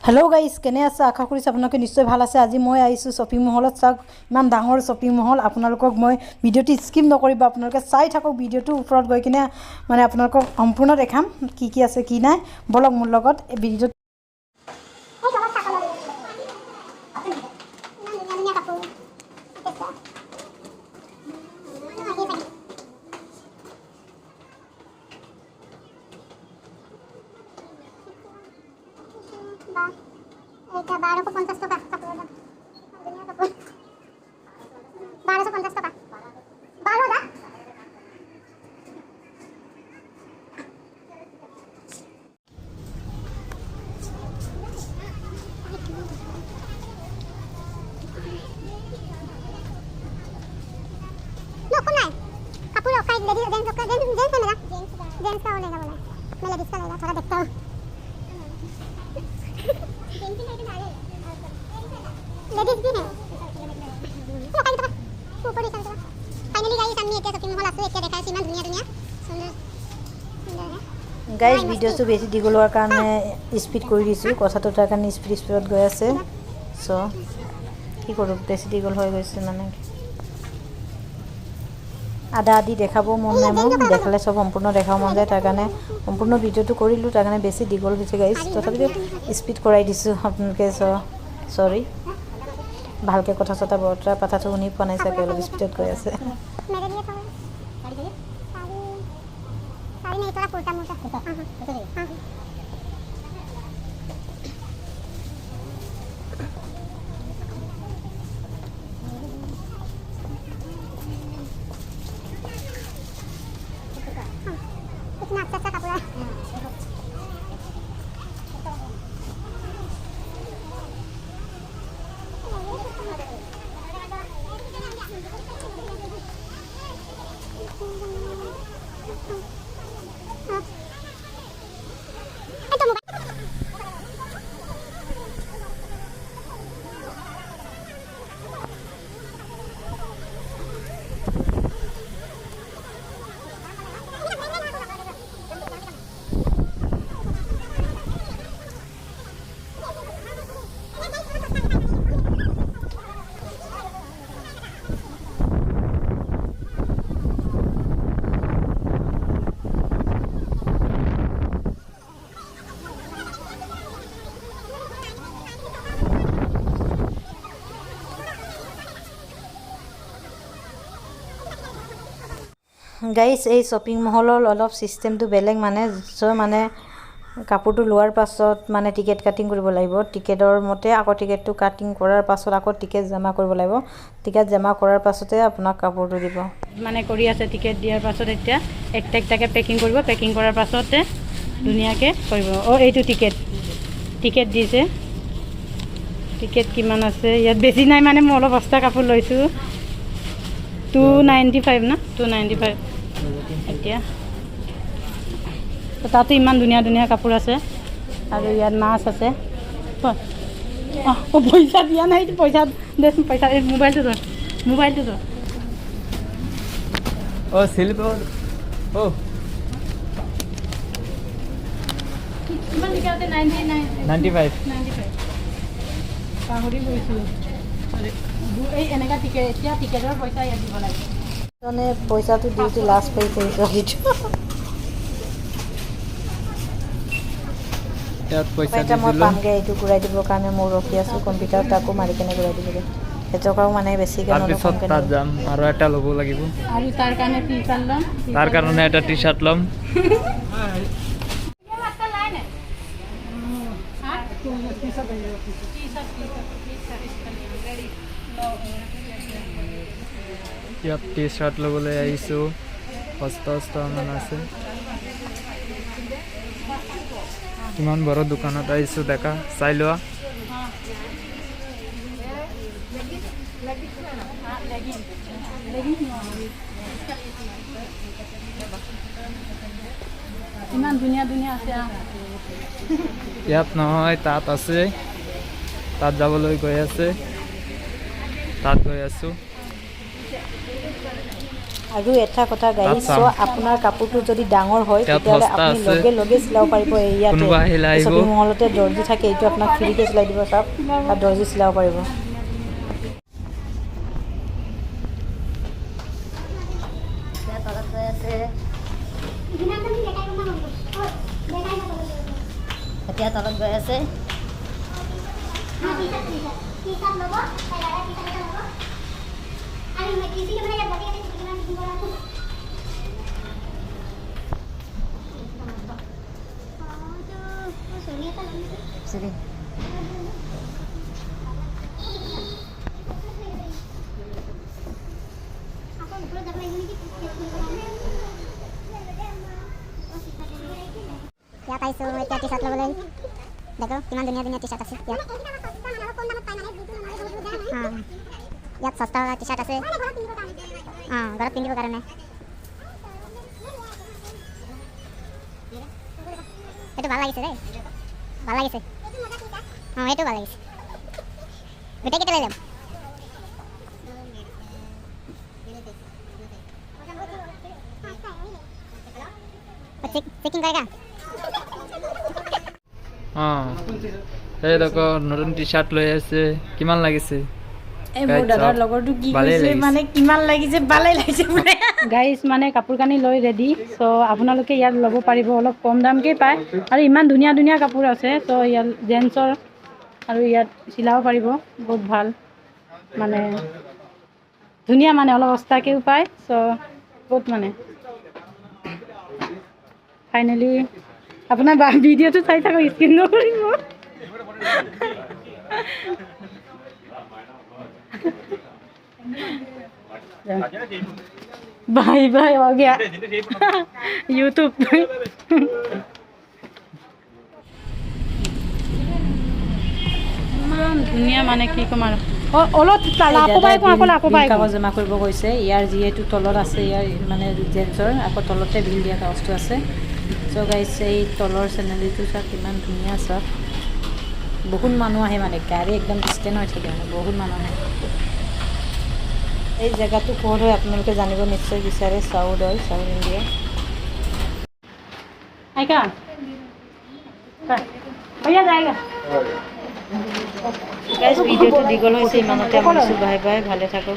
Hello guys केने আছে আশা কৰিছো আপোনালোকে নিশ্চয় ভাল আছে আজি মই আইছো শপিং মহলত চাওক ইমান ডাঙৰ শপিং মহল আপোনালোকক মই ভিডিওটি স্কিপ নকৰিব আপোনালোকে চাই থাকক ভিডিওটো ওপৰত গৈ কিনে মানে আপোনালোকক সম্পূৰ্ণ দেখাম কি কি আছে কি নাই বলক মোৰ লগত এই ভিডিও এটা 1250 টাকা কাপড় দাম দুনিয়া কাপড় 1250 টাকা 12 দা नो कौन है कपूर ऑफाइड लेडीज जेंट्स का जेंट्स का लेगा जेंट्स का लेगा बोला मैं लेडीज का लेगा थोड़ा देखता हूं लेडीज भी है वो काई तो ऊपर ही चलता फाइनली गाइस हमने एक शॉपिंग मॉल आसे एक देखा है सीमा दुनिया दुनिया सुंदर सुंदर है गाइस ভিডিওটো বেছি দীঘল হোৱাৰ কাৰণে স্পিড কৰি দিছো কথাটো তাৰ কাৰণে স্পিডত গৈ আছে সো কি কৰো বেছি দীঘল হৈ গৈছে মানে আদা আদি দেখাবো মন নাই মোক দেখালে সব সম্পূৰ্ণ দেখাও মন যায় তাৰ কাৰণে সম্পূৰ্ণ ভিডিওটো কৰিলো তাৰ কাৰণে বেছি দীঘল হৈছে গাইস তথাপিও স্পিড কৰাই দিছো আপোনালোকে সৰি ভালকে কথা চতা বৰ্তৰা পাঠাটো শুনি পোৱা নাই চাগে অলপ স্পিডত গৈ আছে मेरे लिए थोड़ा साड़ी साड़ी साड़ी नहीं थोड़ा कुर्ता मोटा हां कितना अच्छा कपड़ा है গাইস এই শপিং মহলৰ অলপ সিস্টেমটো বেলেগ মানে সো মানে কাপোৰটো লোৱাৰ পাছত মানে টিকেট কাটিং কৰিব লাগিব টিকেটৰ মতে আকৌ টিকেটটো কাটিং কৰাৰ পাছত আকৌ টিকেট জমা কৰিব লাগিব টিকেট জমা কৰাৰ পাছতে আপোনাক কাপোৰটো দিব মানে কৰি আছে টিকেট দিয়াৰ পাছত এতিয়া একটাকে পেকিং কৰিব পেকিং কৰাৰ পাছতে ধুনিয়াকে কৰিব ও এইটো টিকেট দিছে টিকেট কিমান আছে ইয়াত বেছি নাই মানে মই অলপ বস্তা কাপোৰ লৈছো 295 না 295 এতিয়া তো তাতে ইমান ধুনিয়া ধুনিয়া কাপোৰ আছে আৰু ইয়াত মাছ আছে ও পইচা দিয়া নাই পইচা দেচোন পইচা এই মোবাইলটো ধৰ ও সিলভাৰ ও কিমান লিখাতে 95 পাহৰি গৈছো এই এনেকা টিকেট এতিয়া টিকেটৰ পইচা ইয়াত দিব লাগে মানে পইচাটো দিওঁতে লাষ্ট পইচা এইটো ইয়াত পইচা এটা মই পামগে এইটো ঘূৰাই দিবৰ কাৰণে মই ৰখি আছো কম্পিউটাৰ তাকো মাৰি কেনে ঘূৰাই দিবগে এটকাও মানে বেছিকে তাৰপিছত তাত যাম আৰু এটা ল'ব লাগিব আৰু তাৰ কাৰণে টি-শাৰ্ট ল'ম তাৰ কাৰণে এটা টি-শাৰ্ট ল'ম ইয়াত টি-শাৰ্ট ল'বলৈ আহিছোঁ সস্তা আছে ইমান বড় দোকানত আহিছোঁ দেখা চাই লোৱা ইমান ধুনীয়া ধুনীয়া আছে ইয়াত নহয় তাত আছে তাত যাবলৈ গৈ আছে তাত গৈ আছোঁ আৰু এটা কথা গাইজ, আচ্ছা। চ' আপোনাৰ কাপোৰটো যদি ডাঙৰ হয় ইয়াত তেতিয়াহ'লে সস্তা আপুনি আছে। লগে লগে চিলাব পাৰিব। কোনোবা আহিলে ইয়াতে আহিব। শ্বপিং মলতে দৰ্জি থাকে, এইটো আপোনাক ফ্ৰীকৈ চিলাই দিব চাওক, আৰু দৰ্জি চিলাব পাৰিব। তলত গৈ আছে, এতিয়া তলত গৈ আছে। Zubeen. ইয়াত আহিছোঁ এতিয়া টি চাৰ্ট ল'বলৈ। দেখো কিমান ধুনীয়া ধুনীয়া টি চাৰ্ট আছে ইয়াত। ইয়াত সস্তা টি চাৰ্ট আছে, ঘৰত পিন্ধিবৰ কাৰণে। এইটো ভাল লাগিছে দেই, ভাল লাগিছে। এইটো ভাল লাগিছে, গোটেইকেইটা লৈ যাম। চেকিং কৰেগা। এই দেখো নতুন টি চাৰ্ট লৈ আছে, কিমান লাগিছে? এই মোৰ দাদাৰ লগৰটো কি ভালেই কৈছে লাগিছে। মানে কিমান লাগিছে, ভালেই লাগিছে বোলে। গাইজ মানে কাপোৰ কানি লৈ ৰেডি, চ' আপোনালোকে ইয়াত ল'ব পাৰিব, অলপ কম দামকৈ পায় আৰু ইমান ধুনীয়া ধুনীয়া কাপোৰ আছে। চ' ইয়াত জেন্টছৰ আৰু ইয়াত চিলাব পাৰিব, বহুত ভাল মানে ধুনীয়া, মানে অলপ সস্তাকৈও পায়। চ' বহুত মানে ফাইনেলি আপোনাৰ ভিডিঅ'টো চাই থাকক, স্কিন নকৰিব। बाय बाय हो गया यूट्यूब ইমান ধুনীয়া মানে কি ক'ম আৰু অলপ কাগজ জমা কৰিব কৈছে। ইয়াৰ যিহেতু তলত আছে, ইয়াৰ মানে জেন্টছৰ আকৌ তলতে বিল দিয়া কাগজটো আছে। চ' গাইজ এই তলৰ চেনেলটো চাওক কিমান ধুনীয়া, চাওক বহুত মানুহ আহে, মানে গাড়ী একদম ষ্টেণ্ড হৈ থাকে, মানে বহুত মানুহ আহে। এই জেগাটো ক'ত হয় আপোনালোকে জানিব নিশ্চয় বিচাৰে। চাউথ হয়, চাউথ ইণ্ডিয়া। গাইজ ভিডিঅ'টো দীঘল হৈছে, ইমানতে সামৰিছোঁ। বাই বাই, ভালে থাকক।